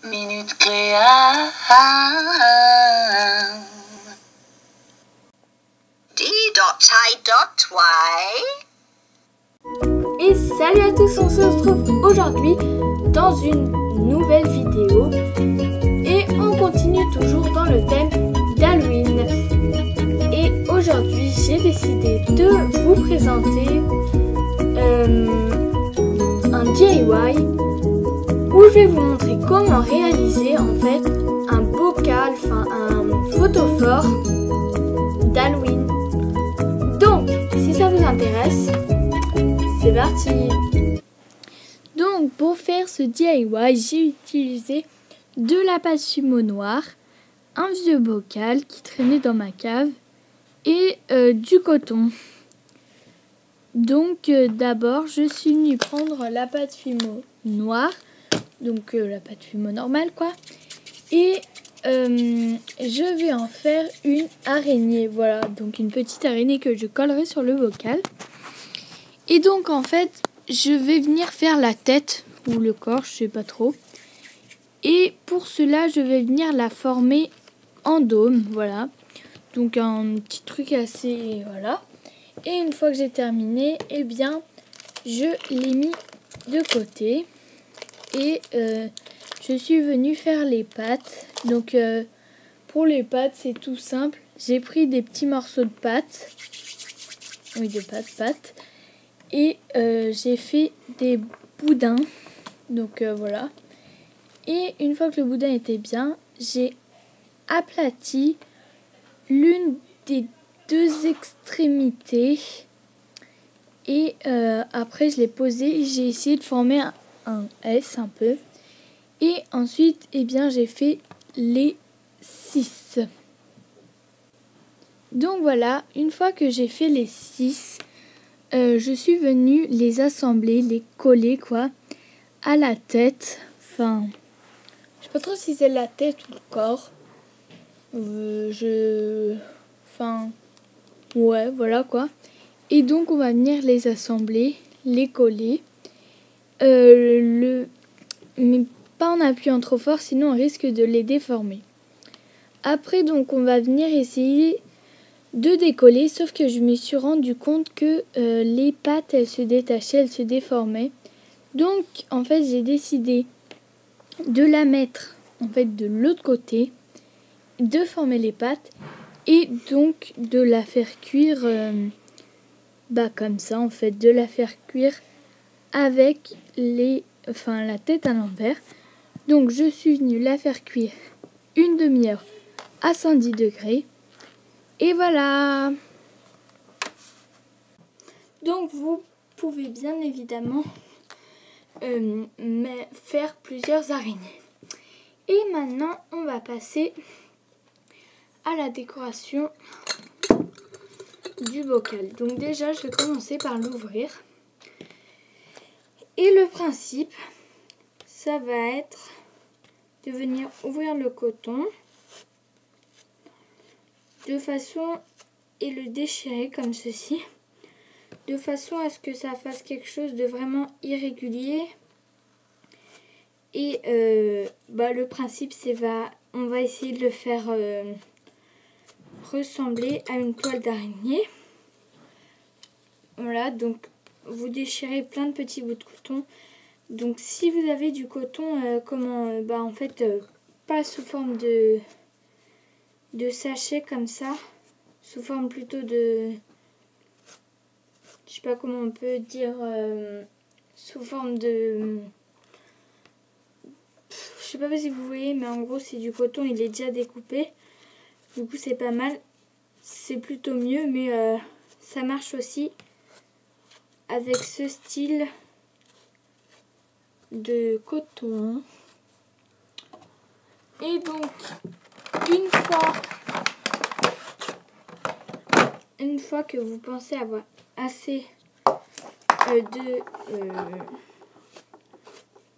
Minute Créa. D.I.Y. Et salut à tous, on se retrouve aujourd'hui dans une nouvelle vidéo et on continue toujours dans le thème d'Halloween. Et aujourd'hui j'ai décidé de vous présenter un DIY où je vais vous montrer comment réaliser en fait un bocal, enfin un photophore d'Halloween. Donc si ça vous intéresse, c'est parti! Donc pour faire ce DIY, j'ai utilisé de la pâte fumeau noire, un vieux bocal qui traînait dans ma cave et du coton. Donc d'abord je suis venue prendre la pâte fumeau noire, donc la pâte fumeau normale quoi, et je vais en faire une araignée, voilà, donc une petite araignée que je collerai sur le bocal. Et donc en fait je vais venir faire la tête ou le corps, je sais pas trop. Et pour cela je vais venir la former en dôme, voilà. Donc un petit truc assez, voilà. Et une fois que j'ai terminé, eh bien je l'ai mis de côté. Et je suis venue faire les pattes. Donc pour les pattes c'est tout simple. J'ai pris des petits morceaux de pâte. Oui, de pâte. Et j'ai fait des boudins. Donc voilà. Et une fois que le boudin était bien, j'ai aplati l'une des deux extrémités. Et après je l'ai posé. J'ai essayé de former un S un peu. Et ensuite, eh bien, j'ai fait les 6. Donc voilà, une fois que j'ai fait les 6, je suis venue les assembler, les coller quoi, à la tête. Enfin, je sais pas trop si c'est la tête ou le corps. Enfin, ouais, voilà quoi. Et donc on va venir les assembler, les coller. Mais pas en appuyant trop fort, sinon on risque de les déformer. Après donc on va venir essayer de décoller, sauf que je me suis rendu compte que les pattes elles se détachaient, elles se déformaient. Donc en fait j'ai décidé de la mettre en fait de l'autre côté, de former les pattes et donc de la faire cuire comme ça en fait, de la faire cuire avec la tête à l'envers. Donc je suis venue la faire cuire une demi-heure à 110 degrés. Et voilà. Donc vous pouvez bien évidemment faire plusieurs araignées. Et maintenant on va passer à la décoration du bocal. Donc déjà je vais commencer par l'ouvrir. Et le principe, ça va être de venir ouvrir le coton de façon et le déchirer comme ceci, de façon à ce que ça fasse quelque chose de vraiment irrégulier. Et le principe c'est on va essayer de le faire ressembler à une toile d'araignée. Voilà, donc vous déchirez plein de petits bouts de coton. Donc si vous avez du coton, pas sous forme de sachet comme ça, sous forme plutôt de, je sais pas comment on peut dire, sous forme de, je sais pas si vous voyez, mais en gros c'est du coton, il est déjà découpé. Du coup c'est pas mal, c'est plutôt mieux, mais ça marche aussi avec ce style de coton. Et donc une fois que vous pensez avoir assez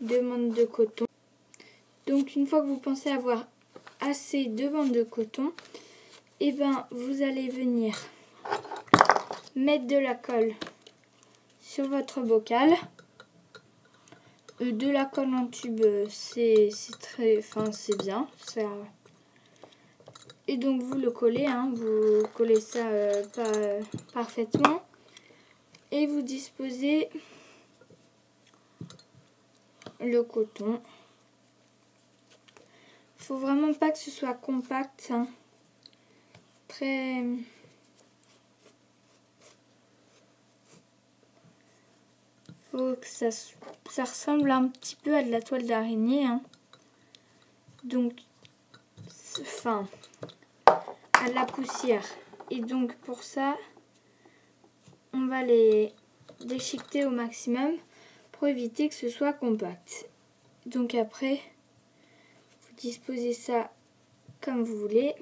de bandes de coton, donc une fois que vous pensez avoir assez de bandes de coton, et ben vous allez venir mettre de la colle sur votre bocal. de la colle en tube, c'est très, enfin c'est bien. Ça... Et donc vous le collez, hein, vous collez ça parfaitement. Et vous disposez le coton. Faut vraiment pas que ce soit compact, hein. Très... Faut que ça ressemble un petit peu à de la toile d'araignée, hein. Donc, enfin, à de la poussière. Et donc pour ça, on va les déchiqueter au maximum pour éviter que ce soit compact. Donc après, vous disposez ça comme vous voulez.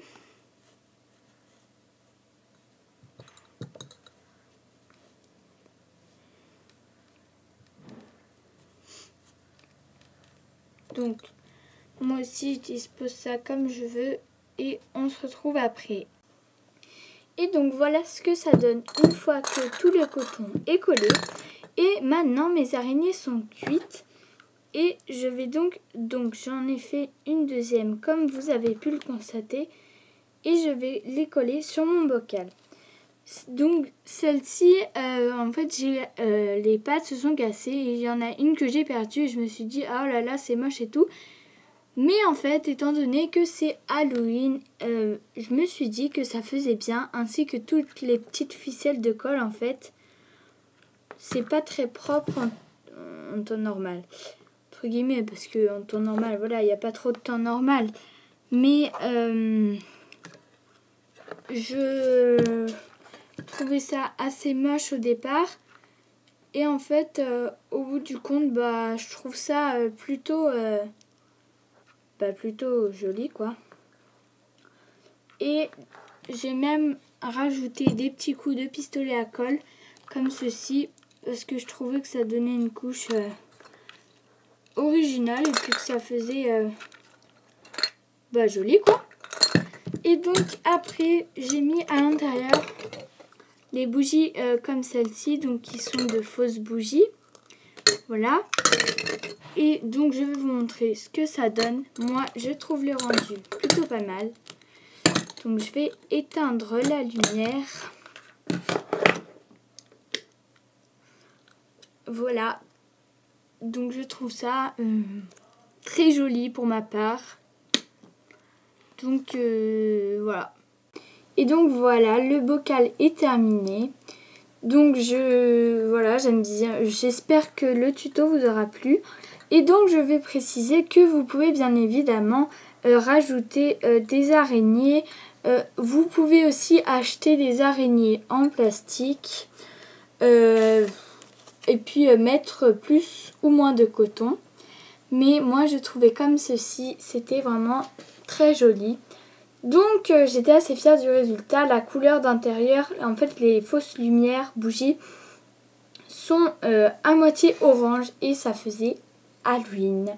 Donc, moi aussi, je dispose ça comme je veux et on se retrouve après. Et donc, voilà ce que ça donne une fois que tout le coton est collé. Et maintenant, mes araignées sont cuites. Et je vais donc j'en ai fait une deuxième comme vous avez pu le constater. Et je vais les coller sur mon bocal. Donc, celle-ci, en fait, les pattes se sont cassées. Et il y en a une que j'ai perdue et je me suis dit, oh là là, c'est moche et tout. Mais en fait, étant donné que c'est Halloween, je me suis dit que ça faisait bien, ainsi que toutes les petites ficelles de colle, en fait. C'est pas très propre en temps normal, entre guillemets, parce que en temps normal, voilà, il n'y a pas trop de temps normal. Mais je trouvais ça assez moche au départ. Et en fait, au bout du compte, bah, je trouve ça plutôt joli, quoi. Et j'ai même rajouté des petits coups de pistolet à colle, comme ceci, parce que je trouvais que ça donnait une couche originale et puis que ça faisait joli, quoi. Et donc après, j'ai mis à l'intérieur des bougies comme celle-ci, donc qui sont de fausses bougies. Voilà. Et donc je vais vous montrer ce que ça donne. Moi, je trouve le rendu plutôt pas mal. Donc je vais éteindre la lumière. Voilà. Donc je trouve ça très joli pour ma part. Donc voilà. Et donc voilà, le bocal est terminé. Donc voilà, j'aime bien. J'espère que le tuto vous aura plu. Et donc je vais préciser que vous pouvez bien évidemment rajouter des araignées. Vous pouvez aussi acheter des araignées en plastique. Et puis mettre plus ou moins de coton. Mais moi je trouvais comme ceci, c'était vraiment très joli. Donc j'étais assez fière du résultat. La couleur d'intérieur, en fait les fausses lumières, bougies, sont à moitié orange et ça faisait Halloween.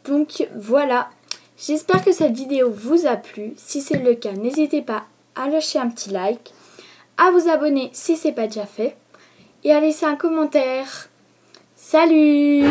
Donc voilà, j'espère que cette vidéo vous a plu. Si c'est le cas, n'hésitez pas à lâcher un petit like, à vous abonner si ce n'est pas déjà fait et à laisser un commentaire. Salut!